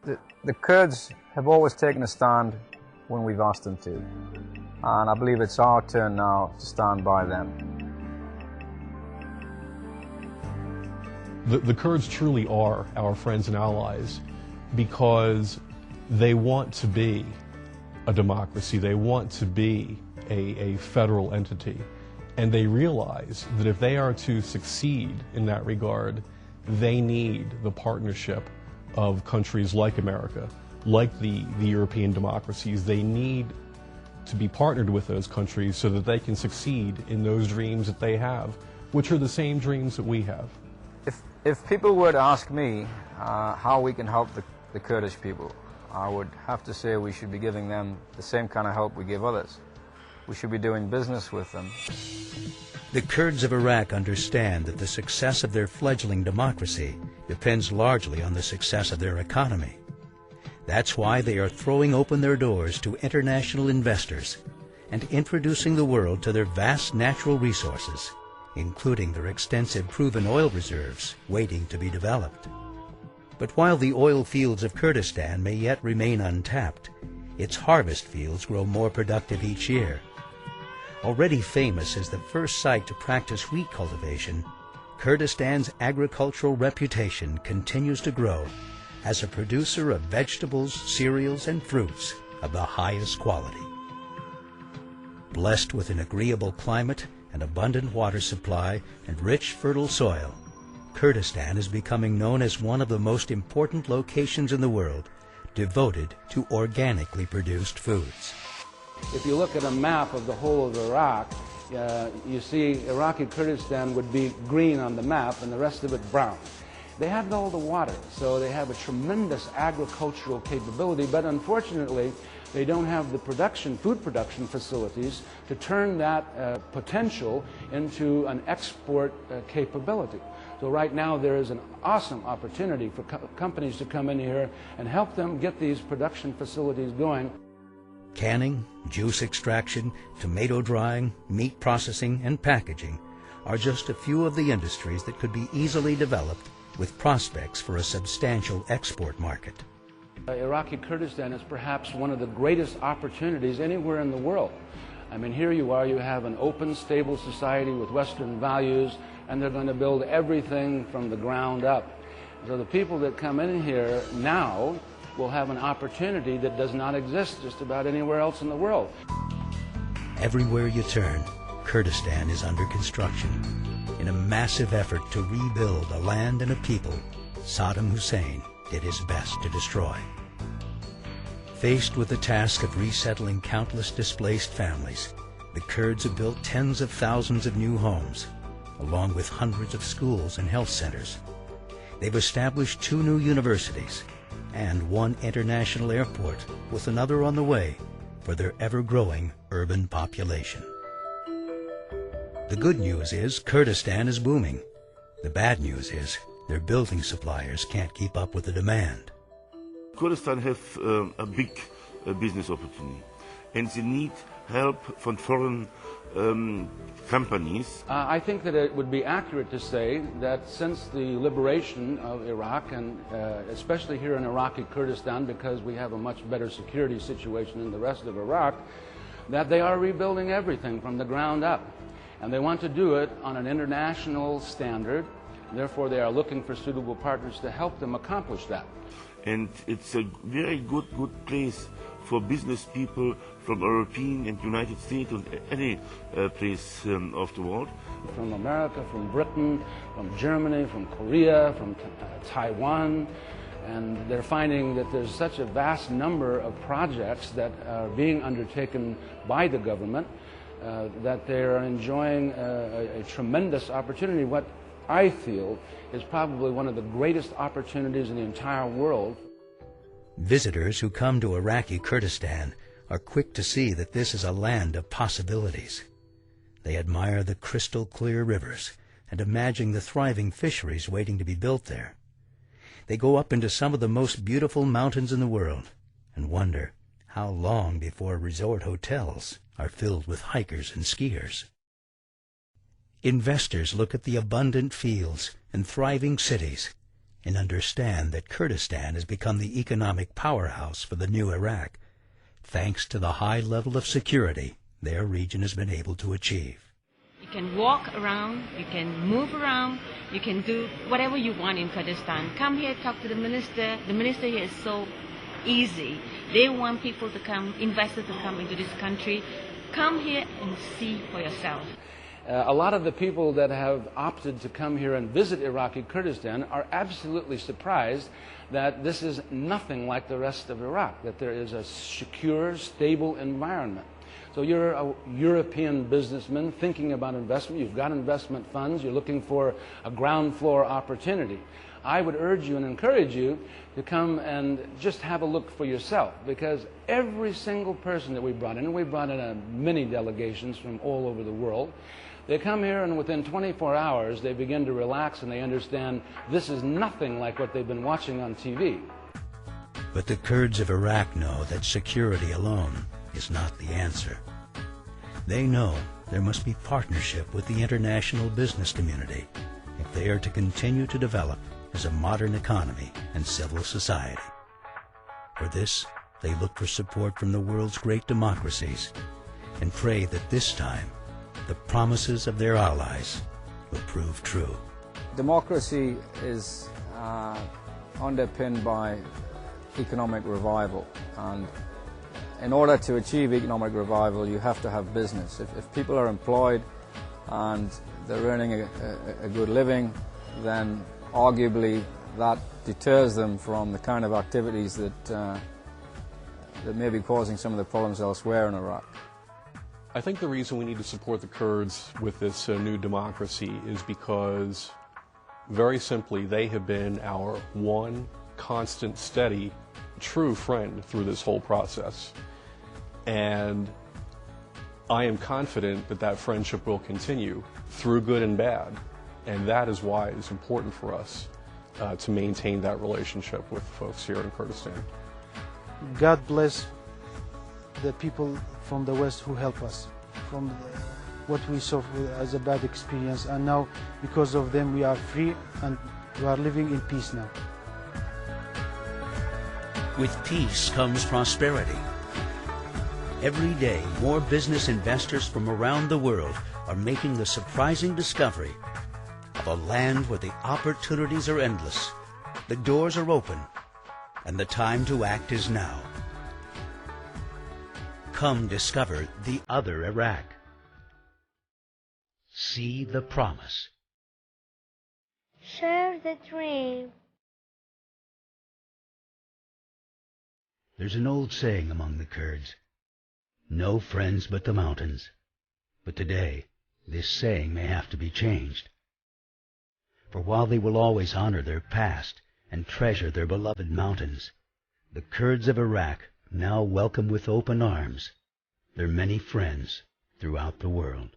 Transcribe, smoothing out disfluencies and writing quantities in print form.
The Kurds have always taken a stand when we've asked them to, and I believe it's our turn now to stand by them. The Kurds truly are our friends and allies because they want to be a democracy, they want to be a federal entity, and they realize that if they are to succeed in that regard, they need the partnership of countries like America, like the European democracies. They need to be partnered with those countries so that they can succeed in those dreams that they have, which are the same dreams that we have. If people were to ask me how we can help the Kurdish people, I would have to say we should be giving them the same kind of help we give others. We should be doing business with them. The Kurds of Iraq understand that the success of their fledgling democracy depends largely on the success of their economy. That's why they are throwing open their doors to international investors and introducing the world to their vast natural resources, including their extensive proven oil reserves waiting to be developed. But while the oil fields of Kurdistan may yet remain untapped, its harvest fields grow more productive each year. Already famous as the first site to practice wheat cultivation, Kurdistan's agricultural reputation continues to grow as a producer of vegetables, cereals, and fruits of the highest quality. Blessed with an agreeable climate, an abundant water supply, and rich, fertile soil, Kurdistan is becoming known as one of the most important locations in the world devoted to organically produced foods. If you look at a map of the whole of Iraq, you see Iraqi Kurdistan would be green on the map and the rest of it brown. They have all the water, so they have a tremendous agricultural capability, but unfortunately they don't have the food production facilities to turn that potential into an export capability. So right now there is an awesome opportunity for companies to come in here and help them get these production facilities going. Canning, juice extraction, tomato drying, meat processing, and packaging are just a few of the industries that could be easily developed with prospects for a substantial export market. Iraqi Kurdistan is perhaps one of the greatest opportunities anywhere in the world. I mean, here you are, you have an open, stable society with Western values, and they're going to build everything from the ground up. So the people that come in here now will have an opportunity that does not exist just about anywhere else in the world. Everywhere you turn, Kurdistan is under construction in a massive effort to rebuild a land and a people Saddam Hussein did his best to destroy. Faced with the task of resettling countless displaced families, the Kurds have built tens of thousands of new homes, along with hundreds of schools and health centers. They've established 2 new universities and 1 international airport, with another on the way for their ever-growing urban population. The good news is Kurdistan is booming. The bad news is their building suppliers can't keep up with the demand. Kurdistan has a big business opportunity, and they need help from foreign companies. I think that it would be accurate to say that since the liberation of Iraq, and especially here in Iraqi Kurdistan, because we have a much better security situation than the rest of Iraq, that they are rebuilding everything from the ground up. And they want to do it on an international standard. Therefore, they are looking for suitable partners to help them accomplish that. And it's a very good place for business people from European and United States and any place of the world. From America, from Britain, from Germany, from Korea, from Taiwan. And they're finding that there's such a vast number of projects that are being undertaken by the government that they're enjoying a tremendous opportunity. What I feel is probably one of the greatest opportunities in the entire world. Visitors who come to Iraqi Kurdistan are quick to see that this is a land of possibilities. They admire the crystal-clear rivers and imagine the thriving fisheries waiting to be built there. They go up into some of the most beautiful mountains in the world and wonder how long before resort hotels are filled with hikers and skiers. Investors look at the abundant fields and thriving cities and understand that Kurdistan has become the economic powerhouse for the new Iraq, thanks to the high level of security their region has been able to achieve. You can walk around, you can move around, you can do whatever you want in Kurdistan. Come here, talk to the minister. The minister here is so easy. They want people to come, investors to come into this country. Come here and see for yourself. A lot of the people that have opted to come here and visit Iraqi Kurdistan are absolutely surprised that this is nothing like the rest of Iraq, that there is a secure, stable environment. So you're a European businessman thinking about investment, you've got investment funds, you're looking for a ground floor opportunity. I would urge you and encourage you to come and just have a look for yourself, because every single person that we brought in, and we brought in many delegations from all over the world, they come here and within 24 hours they begin to relax and they understand this is nothing like what they've been watching on TV. But the Kurds of Iraq know that security alone is not the answer. They know there must be partnership with the international business community if they are to continue to develop as a modern economy and civil society. For this, they look for support from the world's great democracies and pray that this time the promises of their allies will prove true. Democracy is underpinned by economic revival, and in order to achieve economic revival you have to have business. If people are employed and they're earning a good living, then arguably that deters them from the kind of activities that may be causing some of the problems elsewhere in Iraq. I think the reason we need to support the Kurds with this new democracy is because, very simply, they have been our one constant, steady, true friend through this whole process. And I am confident that that friendship will continue through good and bad. And that is why it's important for us to maintain that relationship with folks here in Kurdistan. God bless the people from the West who help us from what we saw as a bad experience, and now because of them we are free and we are living in peace now. With peace comes prosperity. Every day, more business investors from around the world are making the surprising discovery of a land where the opportunities are endless, the doors are open, and the time to act is now. Come discover the other Iraq. See the promise. Share the dream. There's an old saying among the Kurds, no friends but the mountains. But today, this saying may have to be changed. For while they will always honor their past and treasure their beloved mountains, the Kurds of Iraq now welcome with open arms their many friends throughout the world.